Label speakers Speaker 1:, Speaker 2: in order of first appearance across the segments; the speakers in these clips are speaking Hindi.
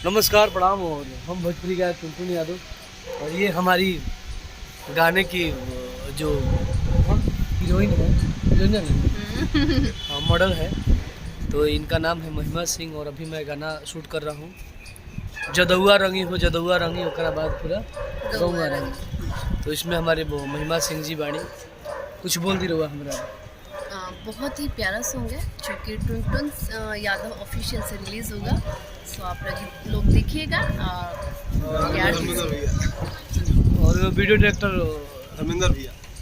Speaker 1: नमस्कार, प्रणाम। और हम भोजपुरी गायक टुनटुन यादव और ये हमारी गाने की जो हीरोइन है, हाँ, मॉडल है। तो इनका नाम है महिमा सिंह और अभी मैं गाना शूट कर रहा हूँ। जदुआ रंगी हो जदुआ रंगी, ओकरा बाद पूरा गौआ रंगी। तो इसमें हमारे वो महिमा सिंह जी बाणी कुछ बोल दी रहुआ हमारा।
Speaker 2: बहुत ही प्यारा सॉन्ग है जो कि टुनटुन यादव ऑफिशियल से रिलीज़ होगा। सो आप लोग देखिएगा प्यार दीजिए।
Speaker 1: और वीडियो डायरेक्टर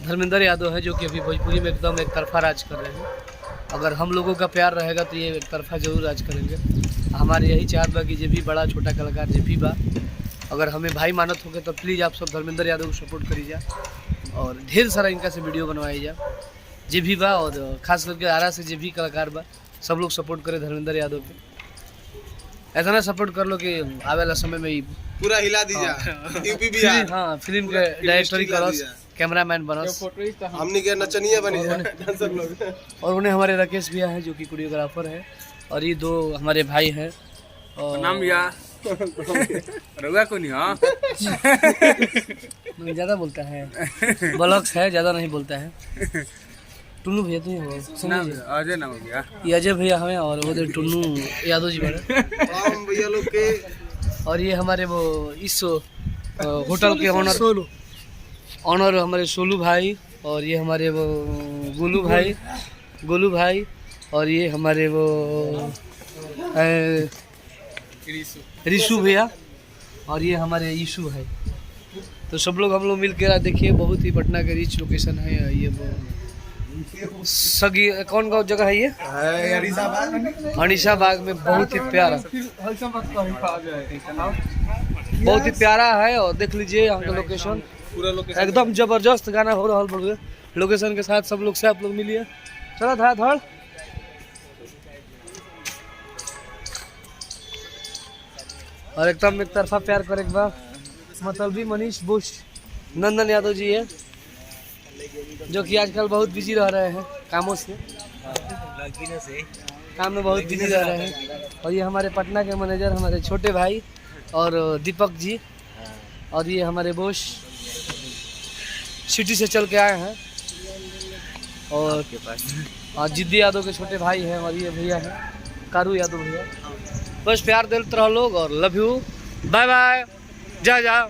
Speaker 1: धर्मेंद्र यादव है, जो कि अभी भोजपुरी में एकदम एक तरफा राज कर रहे हैं। अगर हम लोगों का प्यार रहेगा तो ये एक तरफा जरूर राज करेंगे। हमारे यही चाहत बा कि जो भी बड़ा छोटा कलाकार जो भी बा, अगर हमें भाई मानत हो गए तो प्लीज़ आप सब धर्मेंद्र यादव को सपोर्ट करी जा और ढेर सारा इनका से वीडियो बनवाई जा जे भी बा। और खास करके आरा से जे भी कलाकार बा, सब लोग सपोर्ट करे धर्मेंद्र यादव पे। ऐसा ना सपोर्ट कर लो कि आवे वाला समय में ही
Speaker 3: पूरा हिला दीजिए यूपी बिहार।
Speaker 1: हाँ, फिल्म के डायरेक्टर ही करस, कैमरामैन बनस,
Speaker 3: हमने के नचनिया बनी डांसर लोग।
Speaker 1: और उन्हें हमारे राकेश भैया हैं जो कि कोरियोग्राफर है। और ये दो हमारे भाई हैं। और
Speaker 4: नाम भैया रउआ को नहीं। हाँ
Speaker 1: ज़्यादा बोलता है, ब्लॉग्स है, ज़्यादा नहीं बोलता है। टुन्नू भैया तो ही
Speaker 4: अजय नाम भैया,
Speaker 1: ये अजय भैया हमें, और वो टुन्नू यादव जी बड़े
Speaker 3: हम भैया लोग के।
Speaker 1: और ये हमारे वो इस होटल के ऑनर हमारे सोलू भाई। और ये हमारे वो गोलू भाई। और ये हमारे वो रिशु भैया। और ये हमारे यीशु भाई। तो सब लोग हम लोग मिल के देखिए, बहुत ही पटना के रिच लोकेशन है ये। वो सगी कौन जगह है ये? अनीसा बाग में बहुत ही प्यारा है। और देख लीजिए यहाँ का लोकेशन,
Speaker 3: पूरा लोकेशन
Speaker 1: एकदम जबरदस्त गाना हो रहा है। लोकेशन के साथ सब लोग से आप लोग मिलिए। चला था धड़ और एकदम एक तरफा प्यार करे एक बार। मतलब भी मनीष बुश नंदन यादव जी है, जो कि आजकल बहुत बिजी रह रहे हैं कामों से, काम में बहुत बिजी रह रहे हैं। और ये हमारे पटना के मैनेजर हमारे छोटे भाई और दीपक जी। और ये हमारे बोश सिटी से चल के आए हैं। और जिद्दी यादव के छोटे भाई हैं। और ये भैया हैं कारू यादव भैया। बस प्यार देते रहो लोग और लव यू, बाय बाय, जा।